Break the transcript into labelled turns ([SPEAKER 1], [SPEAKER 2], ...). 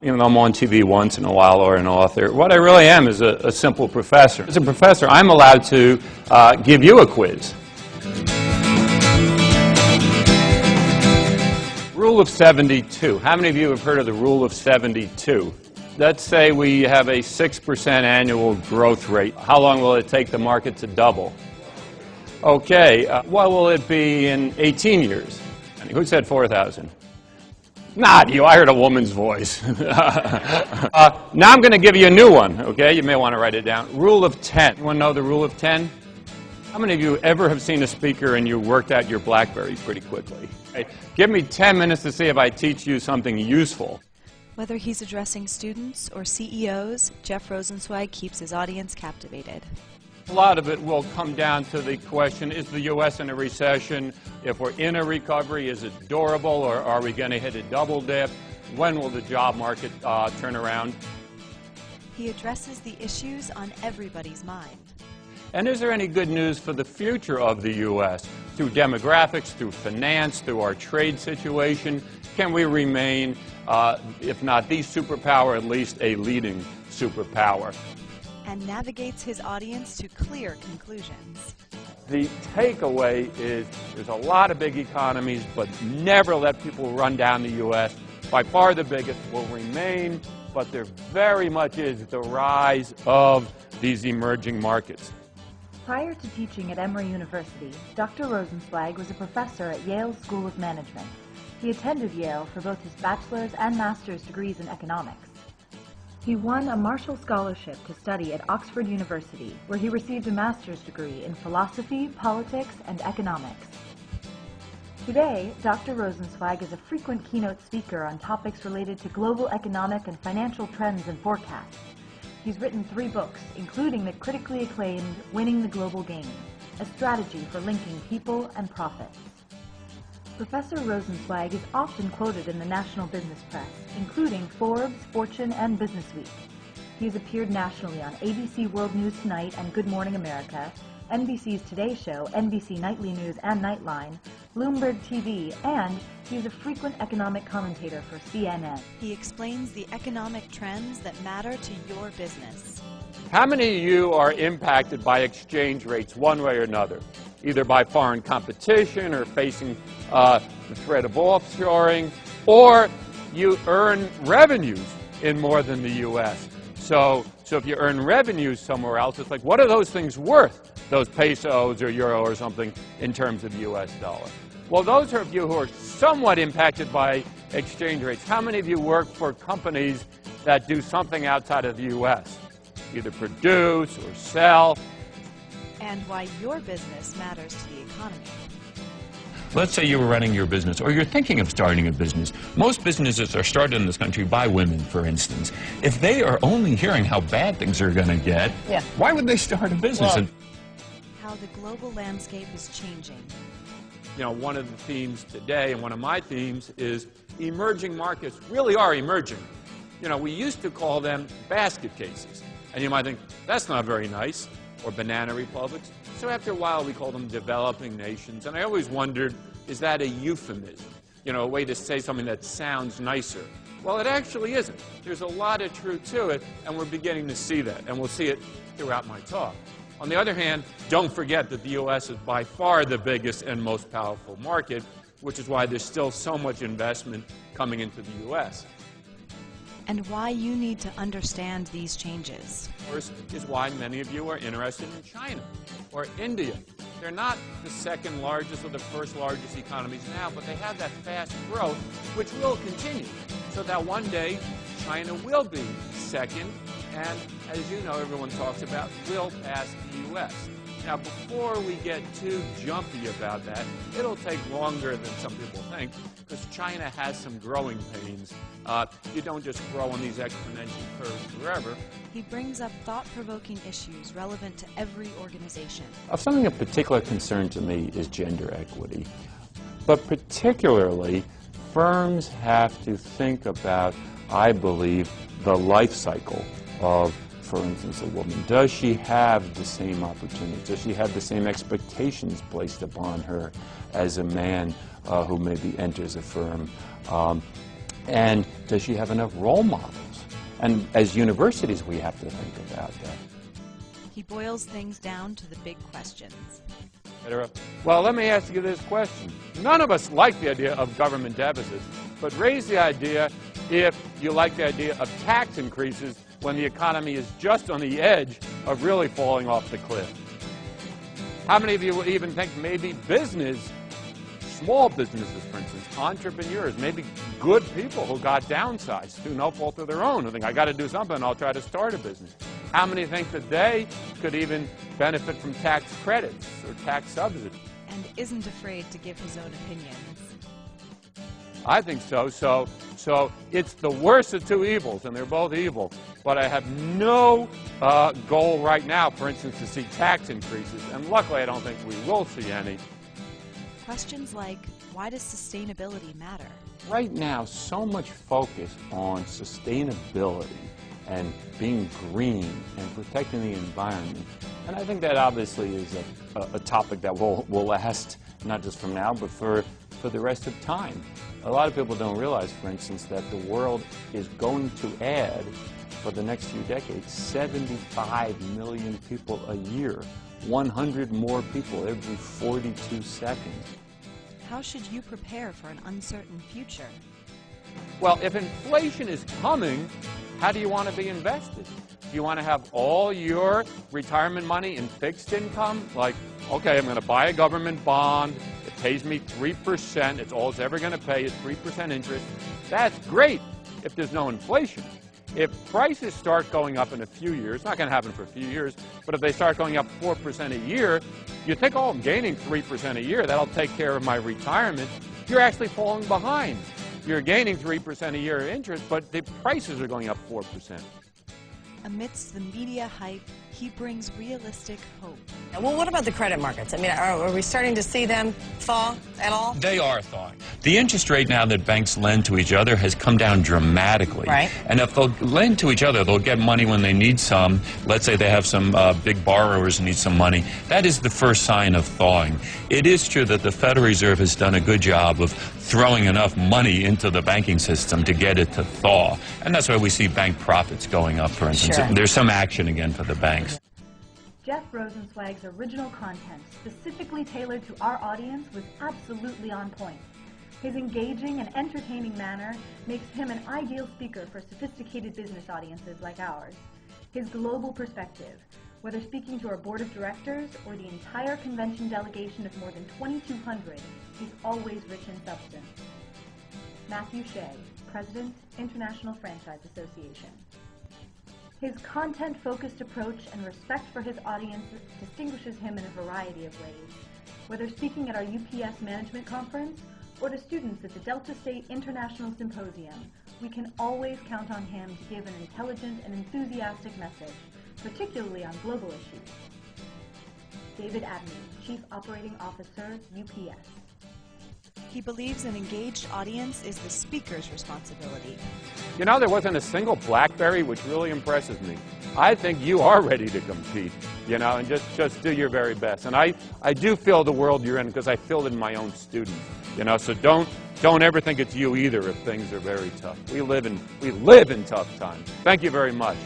[SPEAKER 1] Even though I'm on TV once in a while or an author, what I really am is a simple professor. As a professor, I'm allowed to give you a quiz. Rule of 72. How many of you have heard of the Rule of 72? Let's say we have a 6% annual growth rate. How long will it take the market to double? Okay, what will it be in 18 years? Who said 4,000? Not you. I heard a woman's voice. Now I'm going to give you a new one, okay? You may want to write it down. Rule of 10. You want to know the rule of 10? How many of you ever have seen a speaker and you worked out your BlackBerry pretty quickly? Okay. Give me 10 minutes to see if I teach you something useful.
[SPEAKER 2] Whether he's addressing students or CEOs, Jeff Rosensweig keeps his audience captivated.
[SPEAKER 1] A lot of it will come down to the question, is the U.S. in a recession? If we're in a recovery, is it durable, or are we going to hit a double dip? When will the job market turn around?
[SPEAKER 2] He addresses the issues on everybody's mind.
[SPEAKER 1] And is there any good news for the future of the U.S.? Through demographics, through finance, through our trade situation, can we remain, if not the superpower, at least a leading superpower?
[SPEAKER 2] And navigates his audience to clear conclusions.
[SPEAKER 1] The takeaway is there's a lot of big economies, but never let people run down the U.S. By far the biggest will remain, but there very much is the rise of these emerging markets.
[SPEAKER 3] Prior to teaching at Emory University, Dr. Rosensweig was a professor at Yale School of Management. He attended Yale for both his bachelor's and master's degrees in economics. He won a Marshall Scholarship to study at Oxford University, where he received a master's degree in philosophy, politics, and economics. Today, Dr. Rosensweig is a frequent keynote speaker on topics related to global economic and financial trends and forecasts. He's written 3 books, including the critically acclaimed Winning the Global Game, a strategy for linking people and profits. Professor Rosensweig is often quoted in the national business press, including Forbes, Fortune, and Businessweek. He has appeared nationally on ABC World News Tonight and Good Morning America, NBC's Today Show, NBC Nightly News and Nightline, Bloomberg TV, and he is a frequent economic commentator for CNN.
[SPEAKER 2] He explains the economic trends that matter to your business.
[SPEAKER 1] How many of you are impacted by exchange rates one way or another? Either by foreign competition or facing the threat of offshoring, or you earn revenues in more than the U.S. So if you earn revenues somewhere else, it's like, what are those things worth, those pesos or euro or something, in terms of U.S. dollar? Well, those of you who are somewhat impacted by exchange rates, how many of you work for companies that do something outside of the U.S., either produce or sell?
[SPEAKER 2] And why your business matters to the economy.
[SPEAKER 4] Let's say you were running your business, or you're thinking of starting a business. Most businesses are started in this country by women, for instance. If they are only hearing how bad things are going to get, why would they start a business?
[SPEAKER 2] Well, how the global landscape is changing.
[SPEAKER 1] You know, one of the themes today, and one of my themes, is emerging markets really are emerging. You know, we used to call them basket cases. And you might think, that's not very nice. Or banana republics. So after a while we call them developing nations. And I always wondered, is that a euphemism? You know, a way to say something that sounds nicer. Well, it actually isn't. There's a lot of truth to it, and we're beginning to see that. And we'll see it throughout my talk. On the other hand, don't forget that the U.S. is by far the biggest and most powerful market, which is why there's still so much investment coming into the U.S.
[SPEAKER 2] And why you need to understand these changes.
[SPEAKER 1] First is why many of you are interested in China or India. They're not the second largest or the first largest economies now, but they have that fast growth, which will continue, so that one day China will be second, and as you know, everyone talks about, will pass the U.S. Now, before we get too jumpy about that, it'll take longer than some people think, because China has some growing pains. You don't just grow on these exponential curves forever.
[SPEAKER 2] He brings up thought-provoking issues relevant to every organization.
[SPEAKER 1] Something of particular concern to me is gender equity. But particularly, firms have to think about, I believe, the life cycle of, for instance, a woman. Does she have the same opportunities? Does she have the same expectations placed upon her as a man who maybe enters a firm?
[SPEAKER 4] And does she have enough role models? And as universities, we have to think about that.
[SPEAKER 2] He boils things down to the big questions.
[SPEAKER 1] Well, let me ask you this question. None of us like the idea of government deficits, but raise the idea if you like the idea of tax increases when the economy is just on the edge of really falling off the cliff. How many of you would even think maybe business, small businesses, for instance, entrepreneurs, maybe good people who got downsized through no fault of their own, who think, I got to do something, I'll try to start a business. How many think that they could even benefit from tax credits or tax subsidies?
[SPEAKER 2] And isn't afraid to give his own opinions.
[SPEAKER 1] I think so. So it's the worst of two evils, and they're both evil. But I have no goal right now, for instance, to see tax increases. And luckily, I don't think we will see any.
[SPEAKER 2] Questions like, why does sustainability matter?
[SPEAKER 4] Right now, so much focus on sustainability and being green and protecting the environment. And I think that obviously is a topic that will last not just from now, but for the rest of time. A lot of people don't realize, for instance, that the world is going to add, for the next few decades, 75 million people a year, 100 more people every 42 seconds.
[SPEAKER 2] How should you prepare for an uncertain future?
[SPEAKER 1] Well, if inflation is coming, how do you want to be invested? Do you want to have all your retirement money in fixed income? Like, okay, I'm going to buy a government bond. It pays me 3%. It's all it's ever going to pay is 3% interest. That's great if there's no inflation. If prices start going up in a few years, it's not going to happen for a few years, but if they start going up 4% a year, you think, oh, I'm gaining 3% a year. That'll take care of my retirement. You're actually falling behind. You're gaining 3% a year interest, but the prices are going up 4%.
[SPEAKER 2] Amidst the media hype, he brings realistic hope.
[SPEAKER 5] Well, what about the credit markets? I mean, are we starting to see them thaw at all?
[SPEAKER 4] They are thawing. The interest rate now that banks lend to each other has come down dramatically.
[SPEAKER 5] Right.
[SPEAKER 4] And if they'll lend to each other, they'll get money when they need some. Let's say they have some big borrowers who need some money. That is the first sign of thawing. It is true that the Federal Reserve has done a good job of throwing enough money into the banking system to get it to thaw. And that's why we see bank profits going up, for instance.
[SPEAKER 5] Sure.
[SPEAKER 4] There's some action again for the banks.
[SPEAKER 3] Jeff Rosensweig's original content, specifically tailored to our audience, was absolutely on point. His engaging and entertaining manner makes him an ideal speaker for sophisticated business audiences like ours. His global perspective, whether speaking to our board of directors or the entire convention delegation of more than 2,200, is always rich in substance. Matthew Shea, President, International Franchise Association. His content-focused approach and respect for his audience distinguishes him in a variety of ways. Whether speaking at our UPS Management Conference or to students at the Delta State International Symposium, we can always count on him to give an intelligent and enthusiastic message, particularly on global issues. David Abney, Chief Operating Officer, UPS.
[SPEAKER 2] He believes an engaged audience is the speaker's responsibility.
[SPEAKER 1] You know, there wasn't a single BlackBerry, which really impresses me. I think you are ready to compete, you know, and just do your very best. And I do feel the world you're in because I feel it in my own students, you know, so don't ever think it's you either if things are very tough. We live in tough times. Thank you very much.